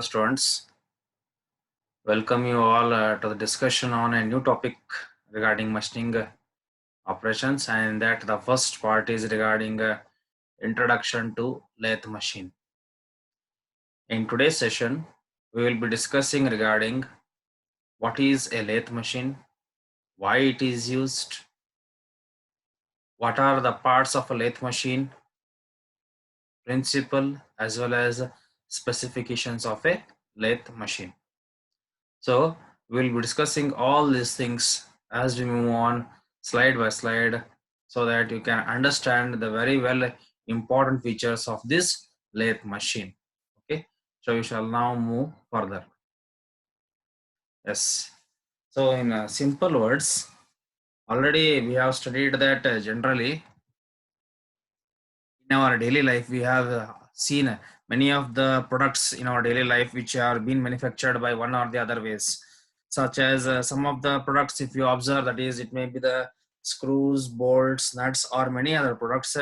Students, welcome you all to the discussion on a new topic regarding machining operations, and that the first part is regarding introduction to lathe machine. In today's session, we will be discussing regarding what is a lathe machine, why it is used, what are the parts of a lathe machine, principle as well as specifications of a lathe machine. So we'll be discussing all these things as we move on slide by slide so that you can understand the very well important features of this lathe machine. Okay, so we shall now move further. Yes, so in simple words, already we have studied that generally in our daily life we have seen many of the products in our daily life which are being manufactured by one or the other ways, such as some of the products, if you observe, that is, it may be the screws, bolts, nuts, or many other products.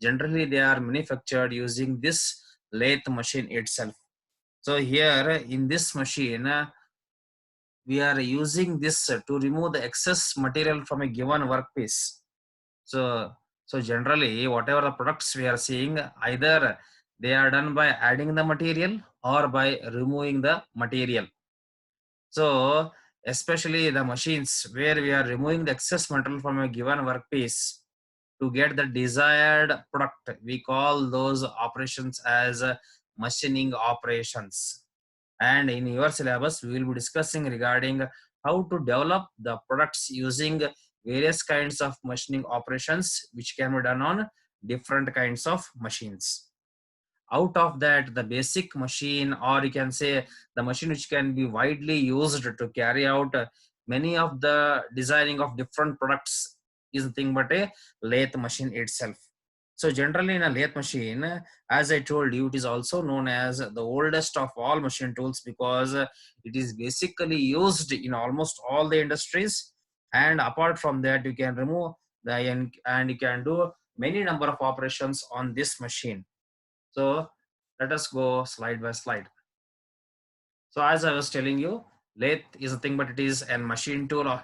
Generally they are manufactured using this lathe machine itself. So here in this machine we are using this to remove the excess material from a given workpiece. So, so generally, whatever the products we are seeing, either they are done by adding the material or by removing the material. So, especially the machines where we are removing the excess material from a given workpiece to get the desired product, we call those operations as machining operations. And in your syllabus, we will be discussing regarding how to develop the products using various kinds of machining operations which can be done on different kinds of machines. Out of that, the basic machine, or you can say the machine which can be widely used to carry out many of the designing of different products, is nothing but a lathe machine itself. So generally in a lathe machine, as I told you, it is also known as the oldest of all machine tools because it is basically used in almost all the industries. And apart from that, you can remove the and you can do many number of operations on this machine. So let us go slide by slide. So as I was telling you, lathe is a thing, but it is a machine tool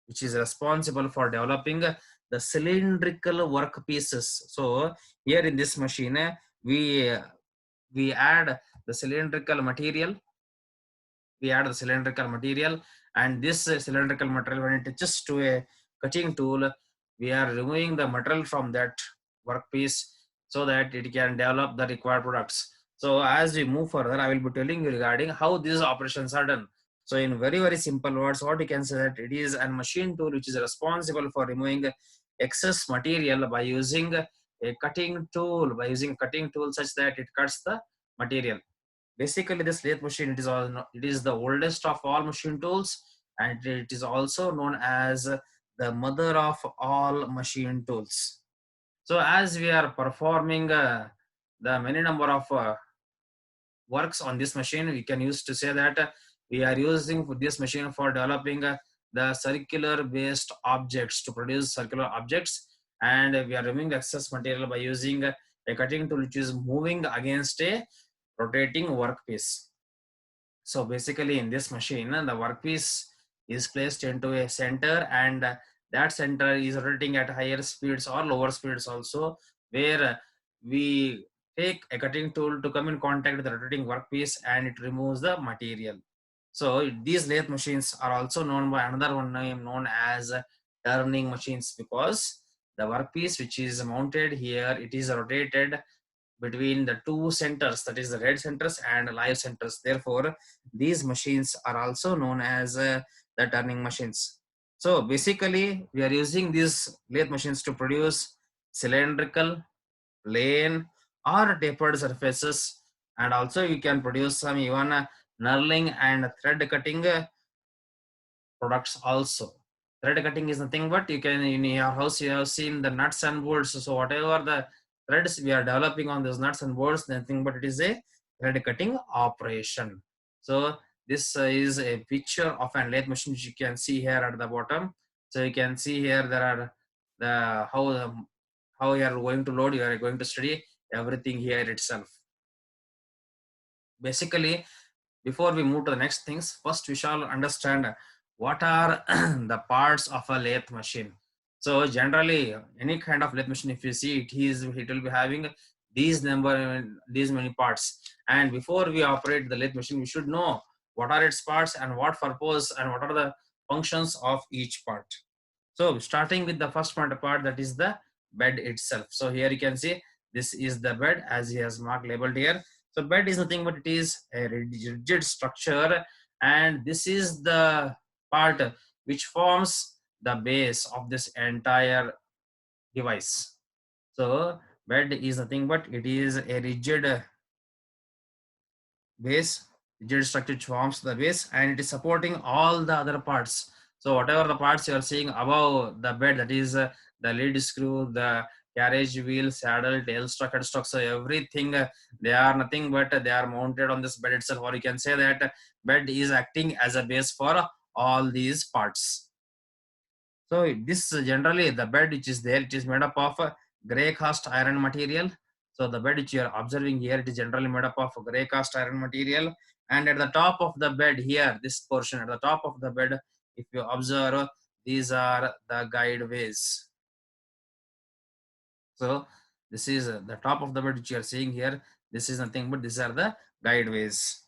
which is responsible for developing the cylindrical work pieces. So here in this machine, we add the cylindrical material. We add the cylindrical material, and this cylindrical material, when it touches to a cutting tool, we are removing the material from that workpiece so that it can develop the required products. So as we move further, I will be telling you regarding how these operations are done. So in very, very simple words, what you can say that it is a machine tool which is responsible for removing excess material by using a cutting tool, such that it cuts the material. Basically, this lathe machine, it is the oldest of all machine tools, and it is also known as the mother of all machine tools. So as we are performing the many number of works on this machine, we can use to say that we are using this machine for developing the circular based objects, to produce circular objects, and we are removing excess material by using a cutting tool which is moving against a rotating workpiece. So basically in this machine, the workpiece is placed into a center, and that center is rotating at higher speeds or lower speeds also, where we take a cutting tool to come in contact with the rotating workpiece and it removes the material. So these lathe machines are also known by another one name known as turning machines, because the workpiece which is mounted here, it is rotated between the two centers, that is the red centers and live centers. Therefore these machines are also known as the turning machines. So basically we are using these lathe machines to produce cylindrical, plane, or tapered surfaces, and also you can produce some even knurling and thread cutting products also. Thread cutting is nothing but, you can, in your house you have seen the nuts and bolts. So whatever the threads we are developing on those nuts and bolts, nothing but it is a thread cutting operation. So this is a picture of a lathe machine which you can see here at the bottom. So you can see here there are the how you are going to load, you are going to study everything here itself. Basically before we move to the next things, first we shall understand what are the parts of a lathe machine. So generally, any kind of lathe machine, if you see it will be having these many parts. And before we operate the lathe machine, we should know what are its parts and what purpose and what are the functions of each part. So starting with the first part, that is the bed itself. So here you can see this is the bed as he has marked labeled here. So bed is nothing but it is a rigid structure, and this is the part which forms the base of this entire device. So bed is nothing but it is a rigid base, rigid structure forms the base, and it is supporting all the other parts. So whatever the parts you are seeing above the bed, that is the lead screw, the carriage wheel, saddle, tailstock, headstock, so everything, they are nothing but they are mounted on this bed itself, or you can say that bed is acting as a base for all these parts. So this generally the bed which is there, it is made up of gray cast iron material. So the bed which you are observing here, it is generally made up of gray cast iron material. And at the top of the bed here, this portion at the top of the bed, if you observe, these are the guideways. So this is the top of the bed which you are seeing here. This is nothing but these are the guideways.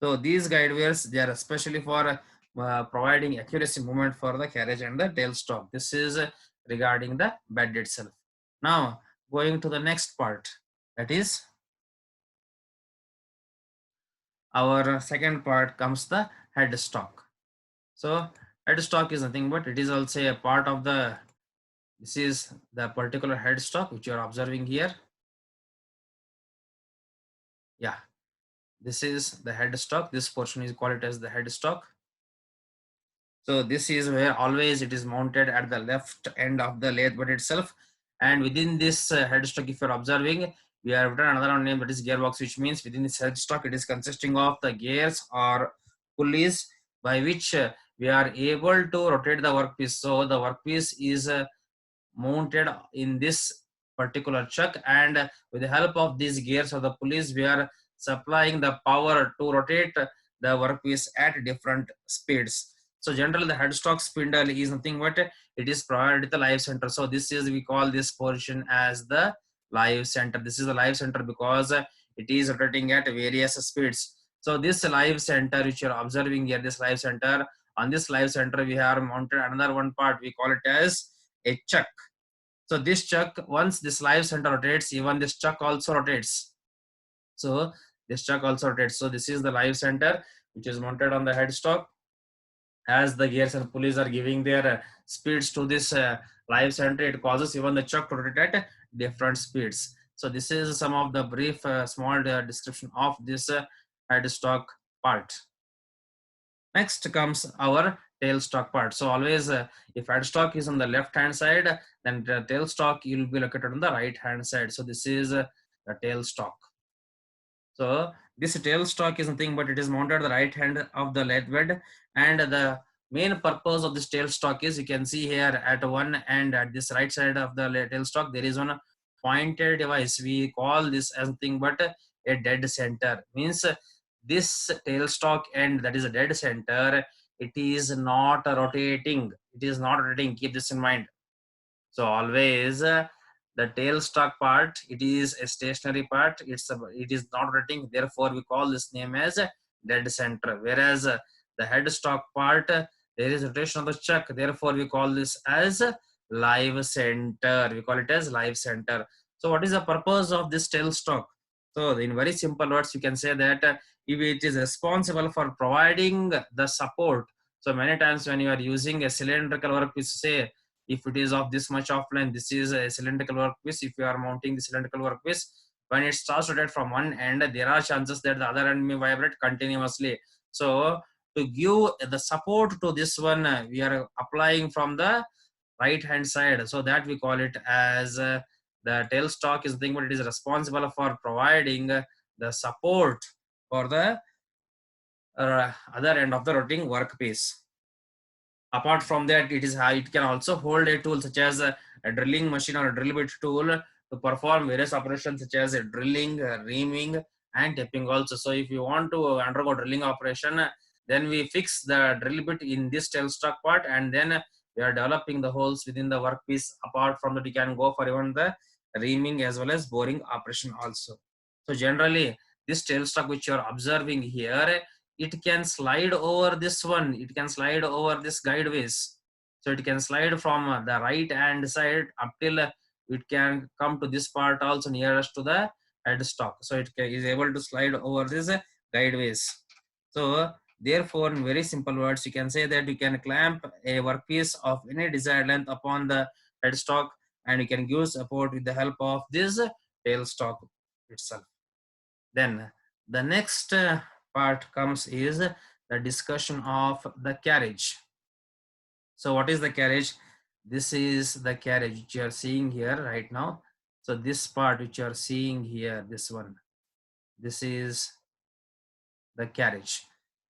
So these guideways, they are especially for providing accuracy movement for the carriage and the tailstock. This is regarding the bed itself. Now going to the next part, that is our second part comes the headstock. So headstock is nothing but it is also a part of the, this is the particular headstock which you are observing here. Yeah, this is the headstock. This portion is called it as the headstock. So this is where always it is mounted at the left end of the lathe bed itself. And within this headstock, if you're observing, we have written another name, that is gearbox, which means within this headstock, it is consisting of the gears or pulleys by which we are able to rotate the workpiece. So the workpiece is mounted in this particular chuck, and with the help of these gears or the pulleys, we are supplying the power to rotate the workpiece at different speeds. So generally the headstock spindle is nothing but it is provided with the live center. So this is, we call this portion as the live center. This is the live center because it is rotating at various speeds. So this live center which you are observing here, this live center, on this live center we have mounted another one part, we call it as a chuck. So this chuck, once this live center rotates, even this chuck also rotates. So this chuck also rotates. So this is the live center which is mounted on the headstock. As the gears and pulleys are giving their speeds to this live center, it causes even the chuck to rotate at different speeds. So this is some of the brief small description of this headstock part. Next comes our tailstock part. So always if headstock is on the left hand side, then the tailstock will be located on the right hand side. So this is the tailstock. So this tailstock is nothing but it is mounted at the right hand of the lathe bed, and the main purpose of this tailstock is, you can see here at one end, at this right side of the tailstock, there is one pointed device. We call this as nothing but a dead center. Means this tailstock end, that is a dead center, it is not rotating. It is not rotating. Keep this in mind. So always the tailstock part, it is a stationary part. It is not rotating. Therefore, we call this name as dead center. Whereas the headstock part, there is rotation of the chuck. Therefore, we call this as live center. We call it as live center. So, what is the purpose of this tailstock? So, in very simple words, you can say that if it is responsible for providing the support. So, many times when you are using a cylindrical workpiece, say if it is of this much of length, this is a cylindrical workpiece. If you are mounting the cylindrical workpiece, when it starts to rotate from one end, there are chances that the other end may vibrate continuously. So to give the support to this one, we are applying from the right hand side. So that we call it as the tailstock is the thing, but it is responsible for providing the support for the other end of the rotating workpiece. Apart from that, it can also hold a tool such as a drilling machine or a drill bit tool to perform various operations such as drilling, reaming, and tapping also. So if you want to undergo drilling operation, then we fix the drill bit in this tailstock part, and then we are developing the holes within the workpiece. Apart from that, you can go for even the reaming as well as boring operation also. So generally, this tailstock which you are observing here, it can slide over this one. It can slide over this guideways. So it can slide from the right hand side up till it can come to this part also nearest to the headstock. So it is able to slide over this guideways. So therefore, in very simple words, you can say that you can clamp a workpiece of any desired length upon the headstock, and you can give support with the help of this tailstock itself. Then the next part comes is the discussion of the carriage. So what is the carriage? This is the carriage which you are seeing here right now. So this part which you are seeing here, this one, this is the carriage.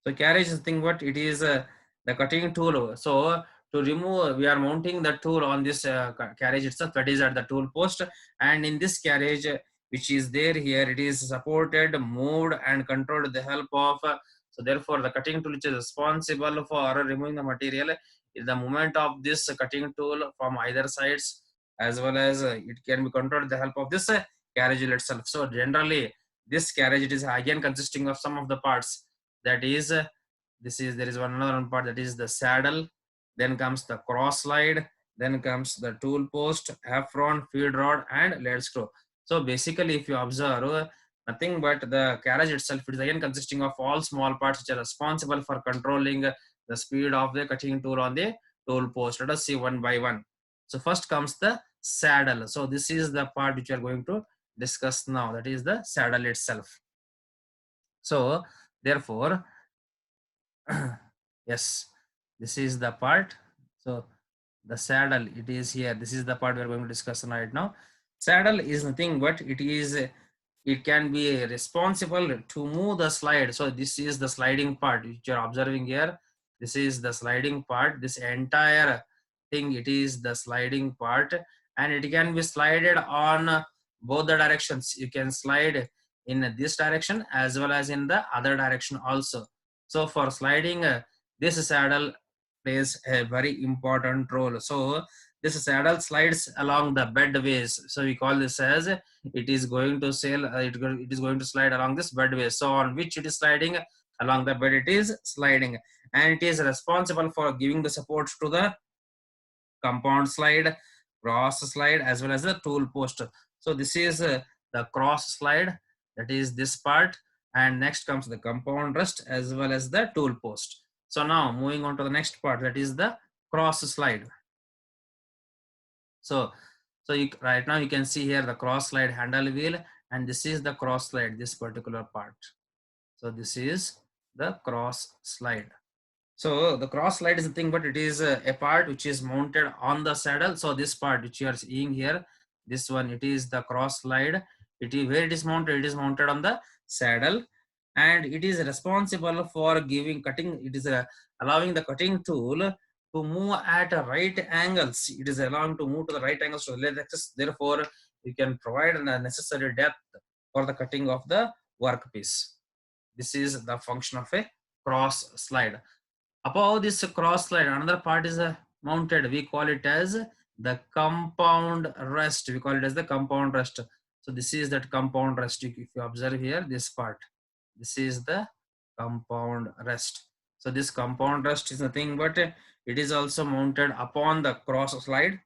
So carriage is thing what it is, the cutting tool. So to remove, we are mounting the tool on this carriage itself, that is at the tool post, and in this carriage which is there here, it is supported, moved and controlled with the help of so therefore the cutting tool which is responsible for removing the material is the movement of this cutting tool from either sides, as well as it can be controlled with the help of this carriage itself. So generally this carriage, it is again consisting of some of the parts, that is there is one another part, that is the saddle, then comes the cross slide, then comes the tool post, apron, feed rod and lead screw. So basically if you observe, nothing but the carriage itself, it is again consisting of all small parts which are responsible for controlling the speed of the cutting tool on the tool post. Let us see one by one. So first comes the saddle. So this is the part which we are going to discuss now, that is the saddle itself. So therefore yes, this is the part. So the saddle, it is here, this is the part we are going to discuss right now. Saddle is nothing but it can be responsible to move the slide. So this is the sliding part which you are observing here. This is the sliding part, this entire thing, it is the sliding part, and it can be slided on both the directions. You can slide in this direction as well as in the other direction also. So for sliding, this saddle plays a very important role. So this saddle slides along the bedways. So we call this as it is going to sail. It is going to slide along this bedway. So on which it is sliding, along the bed it is sliding, and it is responsible for giving the support to the compound slide, cross slide as well as the tool post. So this is the cross slide, that is this part, and next comes the compound rest as well as the tool post. So now moving on to the next part, that is the cross slide. So right now you can see here the cross slide handle wheel, and this is the cross slide, this particular part. So this is the cross slide. So the cross slide is the thing, but it is a part which is mounted on the saddle. So this part which you are seeing here, this one, it is the cross slide. It is where it is mounted. It is mounted on the saddle, and it is responsible for giving cutting. It is allowing the cutting tool to move at right angles. It is allowing to move to the right angles to the left axis. Therefore, you can provide the necessary depth for the cutting of the workpiece. This is the function of a cross slide. Above this cross slide, another part is mounted. We call it as the compound rest. We call it as the compound rest. So this is that compound rest. If you observe here, this part, this is the compound rest. So this compound rest is nothing but it is also mounted upon the cross slide,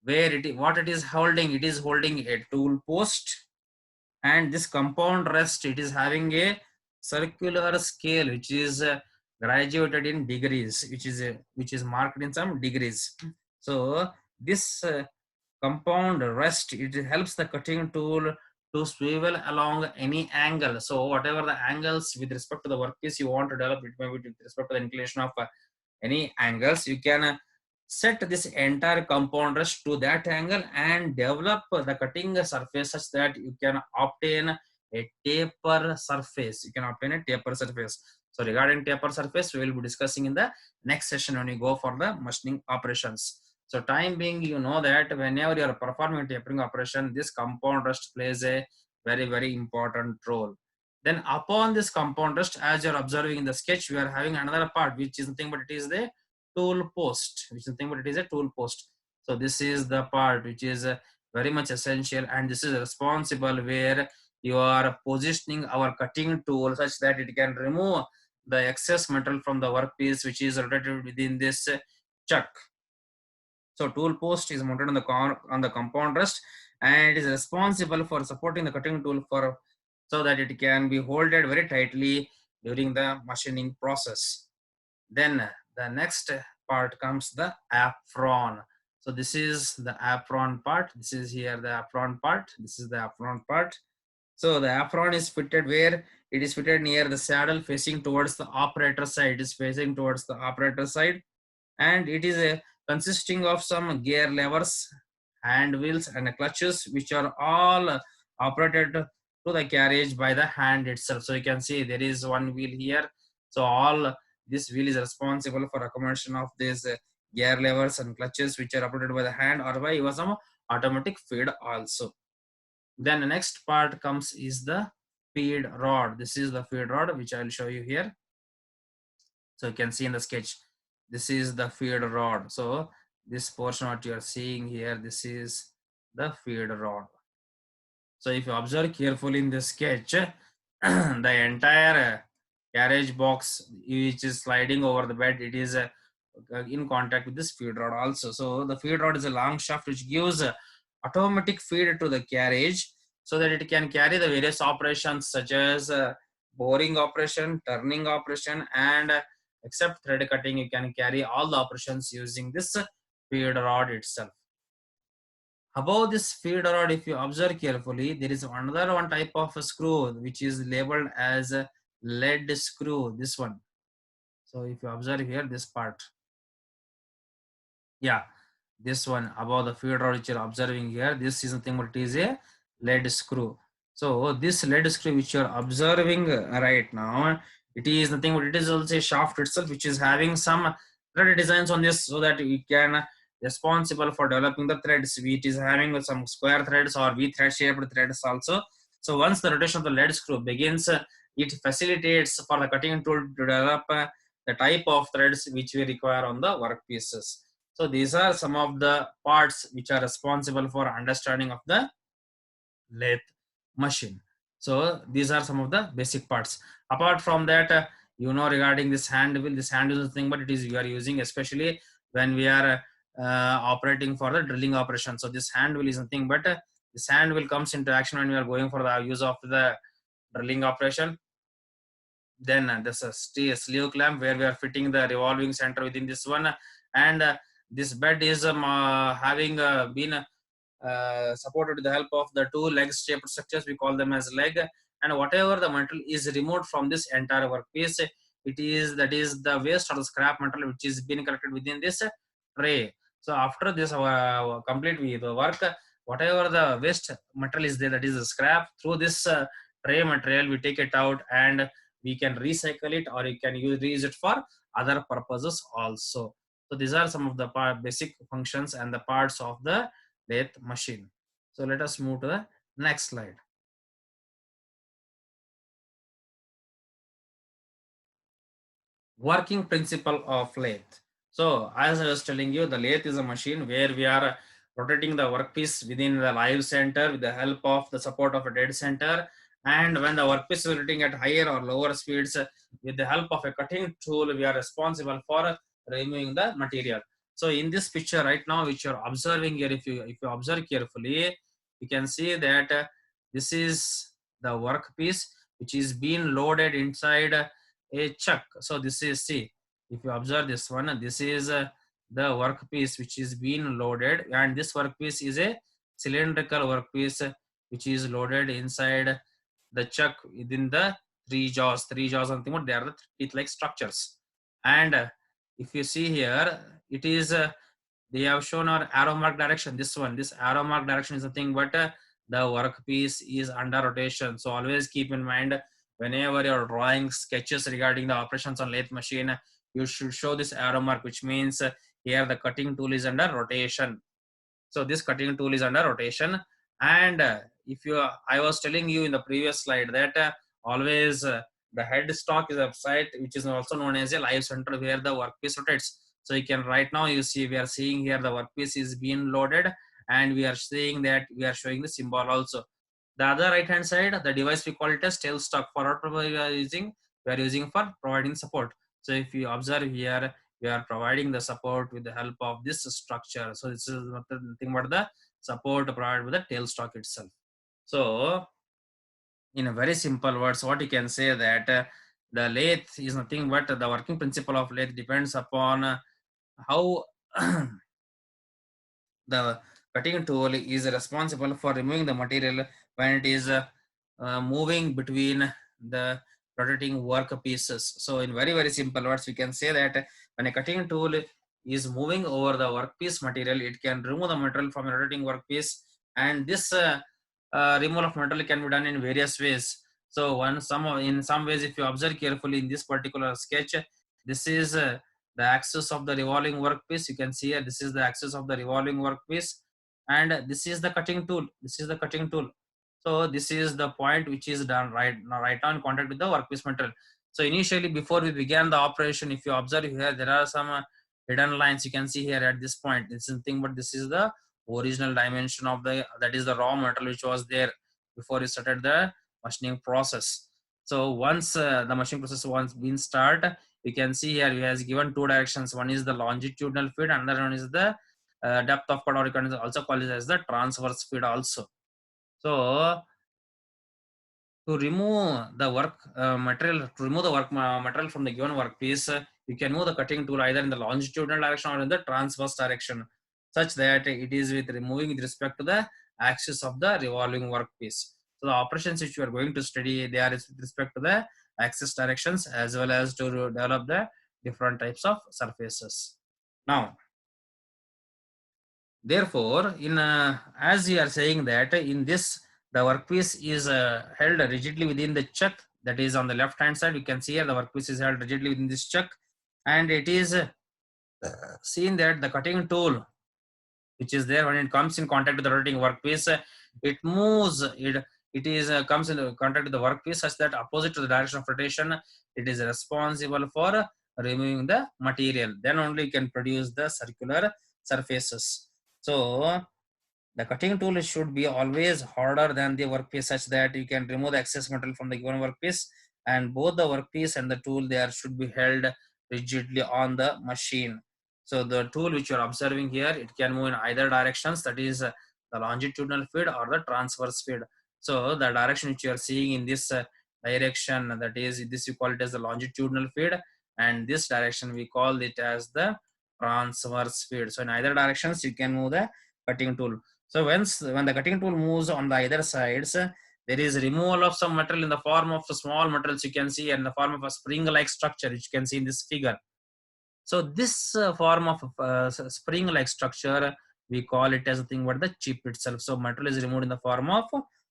where what it is holding. It is holding a tool post, and this compound rest, it is having a circular scale which is graduated in degrees, which is marked in some degrees. So this compound rest, it helps the cutting tool to swivel along any angle. So whatever the angles with respect to the workpiece you want to develop, it may be with respect to the inclination of any angles, you can set this entire compound rest to that angle and develop the cutting surface such that you can obtain a taper surface. You can obtain a taper surface. So regarding taper surface, we will be discussing in the next session when we go for the machining operations. So time being, you know that whenever you are performing tapering operation, this compound rest plays a very, very important role. Then upon this compound rest, as you're observing in the sketch, we are having another part, which is nothing but it is the tool post, which is nothing but it is a tool post. So this is the part which is very much essential, and this is responsible where you are positioning our cutting tool such that it can remove the excess metal from the workpiece, which is rotated within this chuck. So tool post is mounted on the compound rest, and it is responsible for supporting the cutting tool for so that it can be holded very tightly during the machining process. Then the next part comes the apron. So this is the apron part. This is here the apron part. This is the apron part. So the apron is fitted where it is fitted near the saddle facing towards the operator side. It is facing towards the operator side, and it is consisting of some gear levers, hand wheels, and clutches, which are all operated to the carriage by the hand itself. So you can see there is one wheel here. So all this wheel is responsible for accommodation of these gear levers and clutches, which are operated by the hand or by some automatic feed also. Then the next part comes is the feed rod. This is the feed rod, which I will show you here. So you can see in the sketch, this is the feed rod. So this portion what you are seeing here, this is the feed rod. So if you observe carefully in the sketch, the entire carriage box which is sliding over the bed, it is in contact with this feed rod also. So the feed rod is a long shaft which gives automatic feed to the carriage so that it can carry the various operations such as boring operation, turning operation, and except thread cutting, you can carry all the operations using this feed rod itself. Above this feed rod, if you observe carefully, there is another one type of a screw which is labeled as a lead screw. This one. So if you observe here, this part, yeah, this one above the feed rod which you're observing here, this is nothing but it is a lead screw. So this lead screw which you're observing right now, it is nothing but it is also a shaft itself which is having some thread designs on this so that we can responsible for developing the threads. It is having some square threads or V thread shaped threads also. So once the rotation of the lead screw begins, it facilitates for the cutting tool to develop the type of threads which we require on the workpieces. So these are some of the parts which are responsible for understanding of the lathe machine. So these are some of the basic parts. Apart from that, regarding this hand wheel, this hand wheel is thing, but it is we are using especially when we are operating for the drilling operation. So this hand wheel is nothing but this hand wheel comes into action when we are going for the use of the drilling operation. Then there's a sleeve clamp where we are fitting the revolving center within this one, and this bed is having been supported with the help of the two leg shaped structures. We call them as leg, and whatever the metal is removed from this entire workpiece, it is that is the waste or the scrap metal which is being collected within this tray. So after this complete with the work, whatever the waste metal is there, that is the scrap, through this tray material we take it out and we can recycle it, or you can reuse it for other purposes also. So these are some of the basic functions and the parts of the lathe machine. So let us move to the next slide. Working principle of lathe. So as I was telling you, the lathe is a machine where we are rotating the workpiece within the live center with the help of the support of a dead center. And when the workpiece is rotating at higher or lower speeds, with the help of a cutting tool, we are responsible for removing the material. So in this picture right now, which you're observing here, if you observe carefully, you can see that this is the workpiece which is being loaded inside a chuck. So this is, see, if you observe this one, this is the workpiece which is being loaded, and this workpiece is a cylindrical workpiece which is loaded inside the chuck within the three jaws something, they are the teeth like structures. And if you see here, it is they have shown our arrow mark direction. This arrow mark direction is nothing but the workpiece is under rotation. So always keep in mind, whenever you're drawing sketches regarding the operations on lathe machine, you should show this arrow mark, which means here the cutting tool is under rotation. So this cutting tool is under rotation. And if you, I was telling you in the previous slide that always the head stock is upside, which is also known as a live center where the workpiece rotates. So you can right now you see we are seeing here the workpiece is being loaded, and we are seeing that we are showing the symbol also. The other right hand side, the device we call it as tailstock. For what we are using for providing support. So if you observe here, we are providing the support with the help of this structure. So this is nothing but the support provided with the tailstock itself. So in a very simple words, what you can say that the lathe is nothing but the working principle of lathe depends upon how the cutting tool is responsible for removing the material when it is moving between the rotating work pieces. So in very simple words, we can say that when a cutting tool is moving over the workpiece material, it can remove the material from a rotating workpiece, and this removal of material can be done in various ways. So in some ways, if you observe carefully in this particular sketch, this is the axis of the revolving workpiece. You can see here, this is the axis of the revolving workpiece, and this is the cutting tool. This is the cutting tool. So this is the point which is done right now, right on contact with the workpiece material. So initially, before we began the operation, if you observe here, there are some hidden lines you can see here at this point. This is nothing but this is the original dimension of the, that is the raw material which was there before you started the machining process. So once the machining process once been start, you can see here he has given two directions. One is the longitudinal feed, another one is the depth of cut, or you can also call it as the transverse feed also. So to remove the work material, to remove the work material from the given workpiece, you can move the cutting tool either in the longitudinal direction or in the transverse direction, such that it is with removing with respect to the axis of the revolving workpiece. So the operations which you are going to study, they are with respect to the axis directions as well as to develop the different types of surfaces. Now, therefore, in as we are saying that in this the workpiece is held rigidly within the chuck that is on the left hand side. You can see here the workpiece is held rigidly within this chuck, and it is seen that the cutting tool which is there when it comes in contact with the rotating workpiece, it moves, it is comes in contact with the workpiece such that opposite to the direction of rotation, it is responsible for removing the material. Then only you can produce the circular surfaces. So the cutting tool should be always harder than the workpiece such that you can remove the excess material from the given workpiece, and both the workpiece and the tool there should be held rigidly on the machine. So the tool which you are observing here, it can move in either directions, that is the longitudinal feed or the transverse feed. So the direction which you are seeing in this direction, that is this you call it as the longitudinal feed, and this direction we call it as the transverse feed. So in either directions you can move the cutting tool. So when the cutting tool moves on the either sides, there is removal of some material in the form of small materials you can see in the form of a spring-like structure which you can see in this figure. So this form of spring-like structure, we call it as a thing what the chip itself. So material is removed in the form of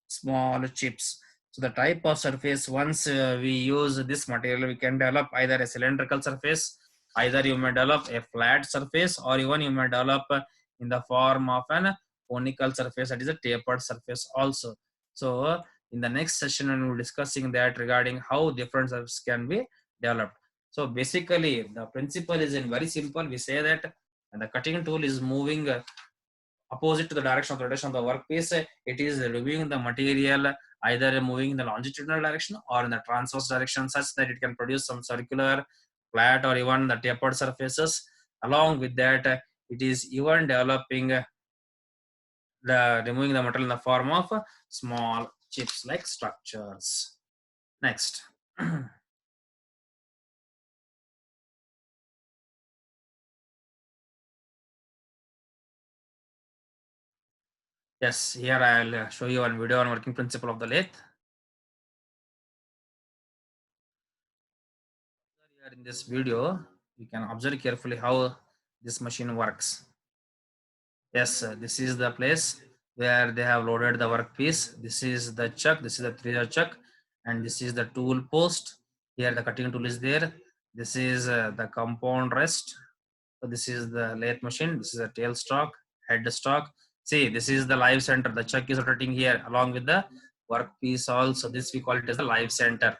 small chips. So the type of surface, once we use this material, we can develop either a cylindrical surface, either you may develop a flat surface, or even you may develop in the form of an conical surface, that is a tapered surface also. So in the next session, we will be discussing that regarding how different surfaces can be developed. So basically, the principle is in very simple. We say that when the cutting tool is moving opposite to the direction of the rotation of the workpiece, it is removing the material either moving in the longitudinal direction or in the transverse direction, such that it can produce some circular, flat, or even the tapered surfaces. Along with that, it is even developing the removing the material in the form of small chips like structures. Next. Yes, here I'll show you one video on working principle of the lathe. Here in this video, you can observe carefully how this machine works. Yes, this is the place where they have loaded the workpiece. This is the chuck, this is the three chuck, and this is the tool post. Here the cutting tool is there. This is the compound rest. So this is the lathe machine. This is a tail stock, head stock. See, this is the live center. The chuck is rotating here along with the workpiece also. This we call it as the live center.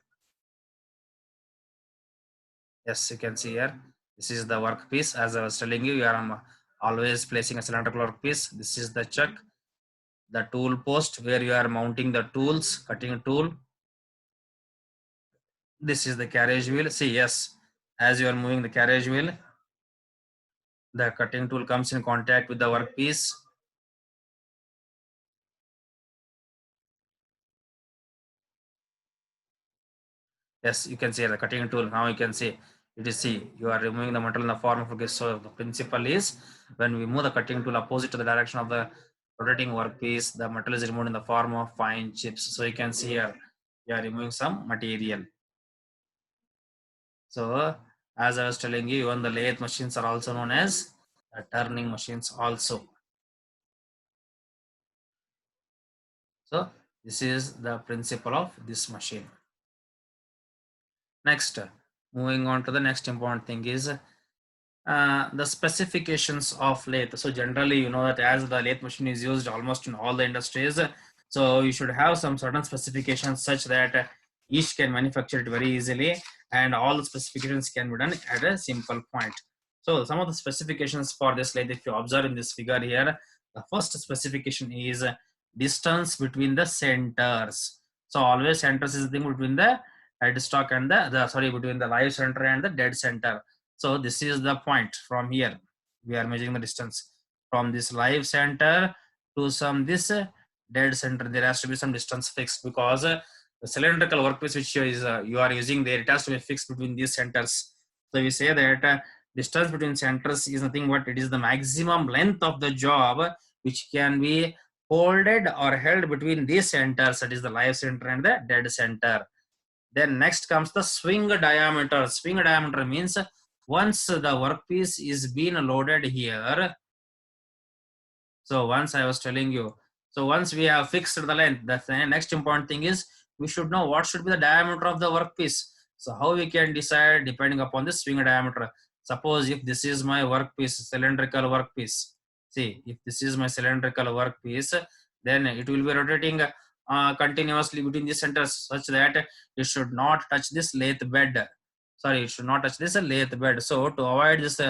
Yes, you can see here. This is the workpiece. As I was telling you, you are always placing a cylindrical workpiece. This is the chuck, the tool post where you are mounting the tools, cutting tool. This is the carriage wheel. See, yes, as you are moving the carriage wheel, the cutting tool comes in contact with the workpiece. Yes, you can see the cutting tool. Now you can see it is, see, you are removing the metal in the form of a guess. So the principle is when we move the cutting tool opposite to the direction of the rotating workpiece, the metal is removed in the form of fine chips. So you can see here we are removing some material. So as I was telling you, even the lathe machines are also known as turning machines also. So this is the principle of this machine. Next, moving on to the next important thing is the specifications of lathe. So generally, you know that as the lathe machine is used almost in all the industries, so you should have some certain specifications such that each can manufacture it very easily, and all the specifications can be done at a simple point. So some of the specifications for this lathe, if you observe in this figure here, the first specification is distance between the centers. So always centers is the thing between the headstock and the sorry, between the live center and the dead center. So this is the point. From here we are measuring the distance from this live center to some this dead center. There has to be some distance fixed, because the cylindrical workpiece which you are using there, it has to be fixed between these centers. So we say that distance between centers is nothing but it is the maximum length of the job which can be holded or held between these centers, that is the live center and the dead center. Then next comes the swing diameter. Swing diameter means once the workpiece is being loaded here. So once I was telling you, so once we have fixed the length, the next important thing is we should know what should be the diameter of the workpiece. So how we can decide depending upon the swing diameter. Suppose if this is my workpiece, cylindrical workpiece. See, if this is my cylindrical workpiece, then it will be rotating continuously between the centers such that it should not touch this lathe bed. Sorry, it should not touch this lathe bed. So to avoid this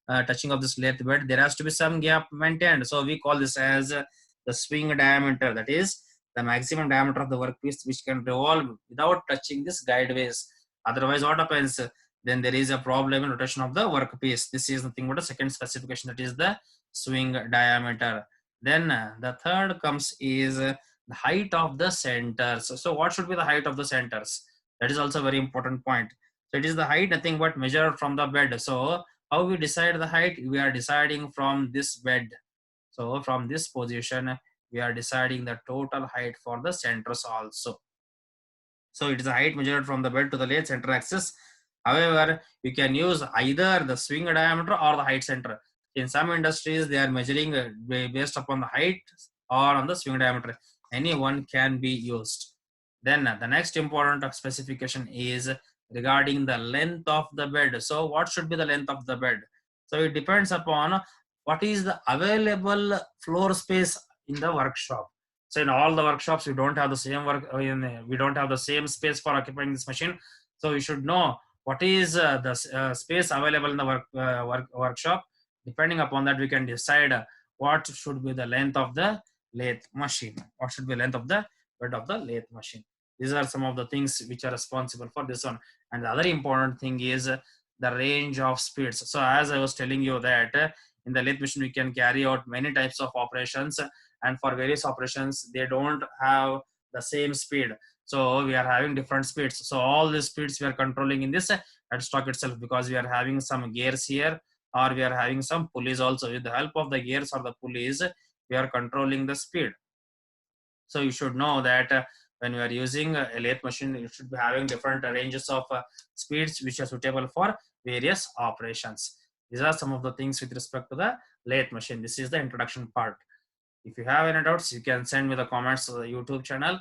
touching of this lathe bed, there has to be some gap maintained. So we call this as the swing diameter. That is the maximum diameter of the workpiece which can revolve without touching this guideways. Otherwise, what happens? Then there is a problem in rotation of the workpiece. This is nothing but a second specification, that is the swing diameter. Then the third comes is the height of the centers. So what should be the height of the centers? That is also a very important point. So it is the height, nothing but measured from the bed. So how we decide the height? We are deciding from this bed. So from this position, we are deciding the total height for the centers also. So it is the height measured from the bed to the lathe center axis. However, you can use either the swing diameter or the height center. In some industries, they are measuring based upon the height or on the swing diameter. Any one can be used. Then the next important specification is regarding the length of the bed. So what should be the length of the bed? So it depends upon what is the available floor space in the workshop. So in all the workshops, we don't have the same we don't have the same space for occupying this machine. So we should know what is the space available in the workshop. Depending upon that, we can decide what should be the length of the lathe machine. What should be the length of the bed of the lathe machine. These are some of the things which are responsible for this one. And the other important thing is the range of speeds. So as I was telling you that in the lathe machine, we can carry out many types of operations, and for various operations they don't have the same speed. So we are having different speeds. So all the speeds we are controlling in this headstock itself, because we are having some gears here, or we are having some pulleys also. With the help of the gears or the pulleys, we are controlling the speed. So you should know that when you are using a lathe machine, you should be having different ranges of speeds which are suitable for various operations. These are some of the things with respect to the lathe machine. This is the introduction part. If you have any doubts, you can send me the comments to the YouTube channel.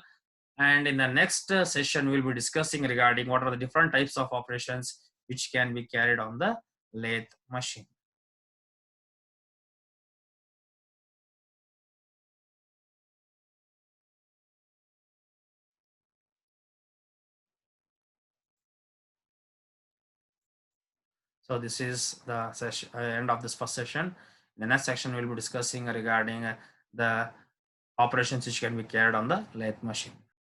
And in the next session, we'll be discussing regarding what are the different types of operations which can be carried on the lathe machine. So this is the session, end of this first session. In the next section, we'll be discussing regarding the operations which can be carried on the lathe machine.